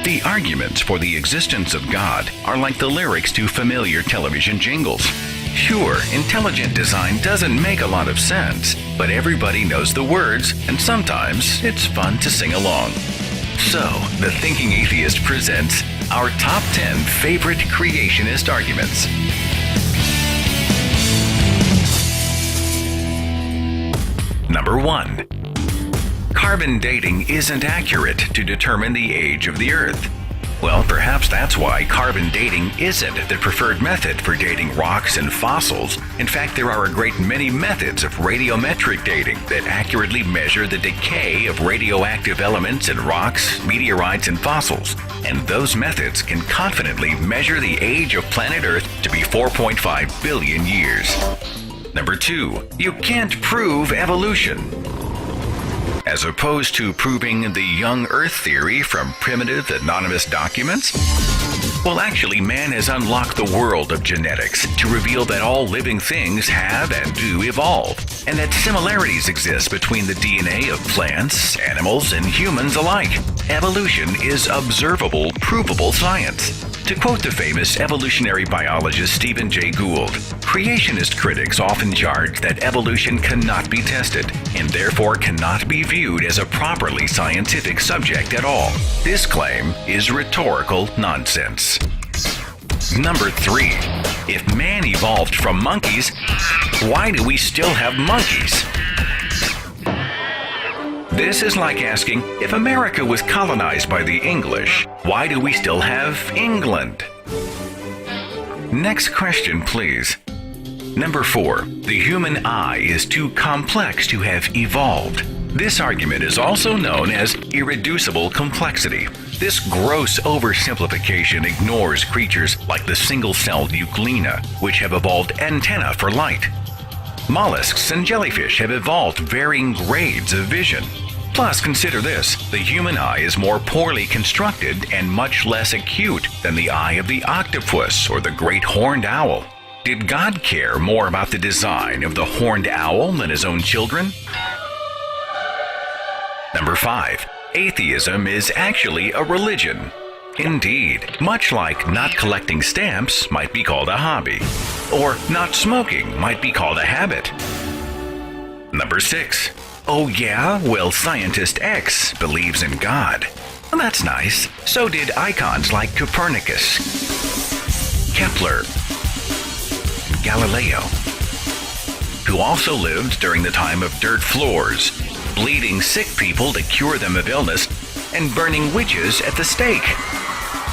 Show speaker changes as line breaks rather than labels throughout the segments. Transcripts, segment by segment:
The arguments for the existence of God are like the lyrics to familiar television jingles. Sure, intelligent design doesn't make a lot of sense, but everybody knows the words, and sometimes it's fun to sing along. So, the Thinking Atheist presents our top 10 favorite creationist arguments. Number 1. Carbon dating isn't accurate to determine the age of the Earth. Well, perhaps that's why carbon dating isn't the preferred method for dating rocks and fossils. In fact, there are a great many methods of radiometric dating that accurately measure the decay of radioactive elements in rocks, meteorites, and fossils. And those methods can confidently measure the age of planet Earth to be 4.5 billion years. Number 2. You can't prove evolution. As opposed to proving the young Earth theory from primitive anonymous documents? Well, actually, man has unlocked the world of genetics to reveal that all living things have and do evolve, and that similarities exist between the DNA of plants, animals, and humans alike. Evolution is observable, provable science. To quote the famous evolutionary biologist Stephen Jay Gould, creationist critics often charge that evolution cannot be tested and therefore cannot be viewed as a properly scientific subject at all. This claim is rhetorical nonsense. Number 3. If man evolved from monkeys, why do we still have monkeys? This is like asking, if America was colonized by the English, why do we still have England? Next question, please. Number 4. The human eye is too complex to have evolved. This argument is also known as irreducible complexity. This gross oversimplification ignores creatures like the single-celled euglena, which have evolved antennae for light. Mollusks and jellyfish have evolved varying grades of vision. Plus, consider this, the human eye is more poorly constructed and much less acute than the eye of the octopus or the great horned owl. Did God care more about the design of the horned owl than his own children? Number 5. Atheism is actually a religion. Indeed, much like not collecting stamps might be called a hobby, or not smoking might be called a habit. Number 6. Oh yeah? Well, scientist X believes in God. Well, that's nice. So did icons like Copernicus, Kepler, Galileo, who also lived during the time of dirt floors, bleeding sick people to cure them of illness, and burning witches at the stake.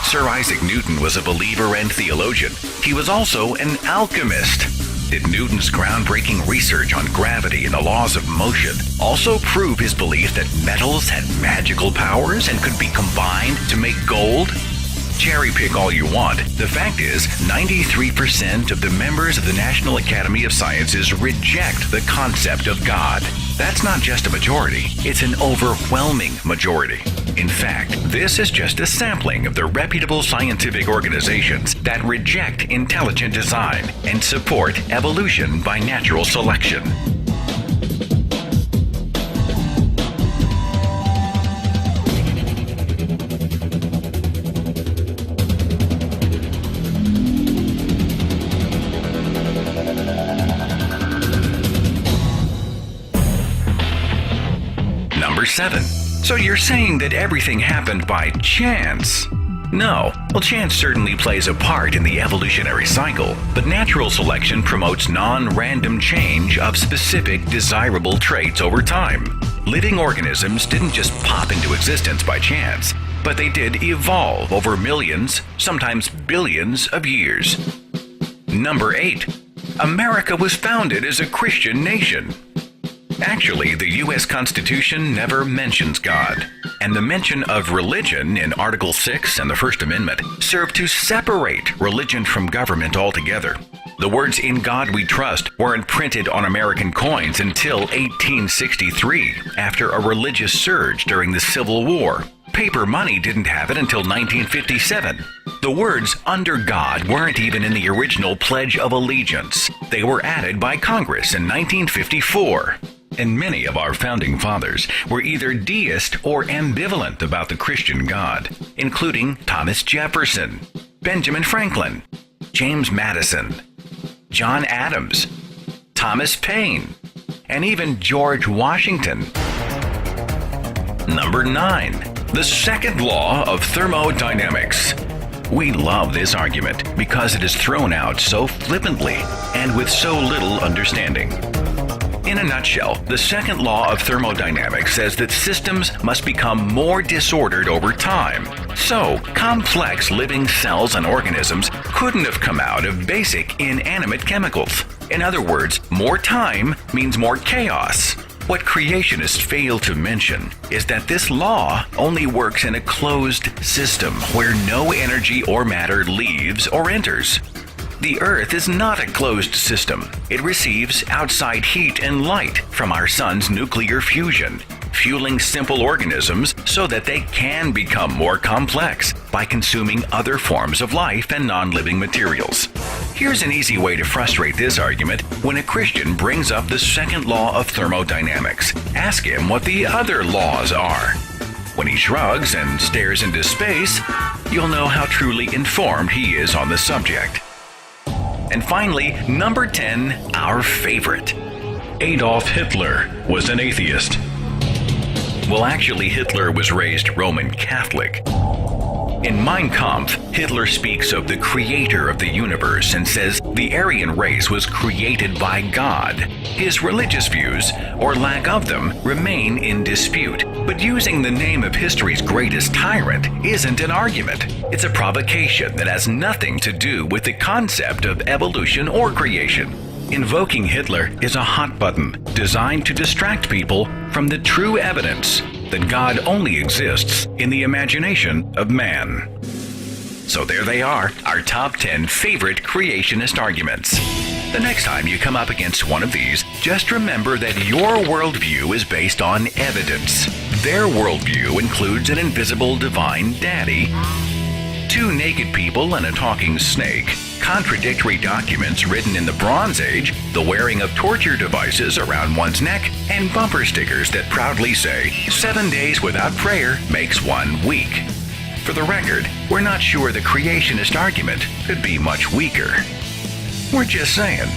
Sir Isaac Newton was a believer and theologian. He was also an alchemist. Did Newton's groundbreaking research on gravity and the laws of motion also prove his belief that metals had magical powers and could be combined to make gold? Cherry pick all you want. The fact is, 93% of the members of the National Academy of Sciences reject the concept of God. That's not just a majority, it's an overwhelming majority. In fact, this is just a sampling of the reputable scientific organizations that reject intelligent design and support evolution by natural selection. Number 7. So you're saying that everything happened by chance? No. Well, chance certainly plays a part in the evolutionary cycle, but natural selection promotes non-random change of specific desirable traits over time. Living organisms didn't just pop into existence by chance, but they did evolve over millions, sometimes billions of years. Number 8. America was founded as a Christian nation. Actually, the U.S. Constitution never mentions God, and the mention of religion in Article 6 and the First Amendment serve to separate religion from government altogether. The words "In God We Trust" weren't printed on American coins until 1863, after a religious surge during the Civil War. Paper money didn't have it until 1957. The words "under God" weren't even in the original Pledge of Allegiance. They were added by Congress in 1954. And many of our founding fathers were either deist or ambivalent about the Christian God, including Thomas Jefferson, Benjamin Franklin, James Madison, John Adams, Thomas Paine, and even George Washington. Number 9. The second law of thermodynamics. We love this argument because it is thrown out so flippantly and with so little understanding. In a nutshell, the second law of thermodynamics says that systems must become more disordered over time. So, complex living cells and organisms couldn't have come out of basic inanimate chemicals. In other words, more time means more chaos. What creationists fail to mention is that this law only works in a closed system where no energy or matter leaves or enters. The Earth is not a closed system. It receives outside heat and light from our sun's nuclear fusion, fueling simple organisms so that they can become more complex by consuming other forms of life and non-living materials. Here's an easy way to frustrate this argument when a Christian brings up the second law of thermodynamics. Ask him what the other laws are. When he shrugs and stares into space, you'll know how truly informed he is on the subject. And finally, number 10, our favorite. Adolf Hitler was an atheist. Well, actually, Hitler was raised Roman Catholic. In Mein Kampf, Hitler speaks of the creator of the universe and says the Aryan race was created by God. His religious views, or lack of them, remain in dispute. But using the name of history's greatest tyrant isn't an argument. It's a provocation that has nothing to do with the concept of evolution or creation. Invoking Hitler is a hot button designed to distract people from the true evidence that God only exists in the imagination of man. So there they are, our top 10 favorite creationist arguments. The next time you come up against one of these, just remember that your worldview is based on evidence. Their worldview includes an invisible divine daddy, 2 naked people and a talking snake, contradictory documents written in the Bronze Age, the wearing of torture devices around one's neck, and bumper stickers that proudly say, 7 days without prayer makes 1 week. For the record, we're not sure the creationist argument could be much weaker. We're just saying.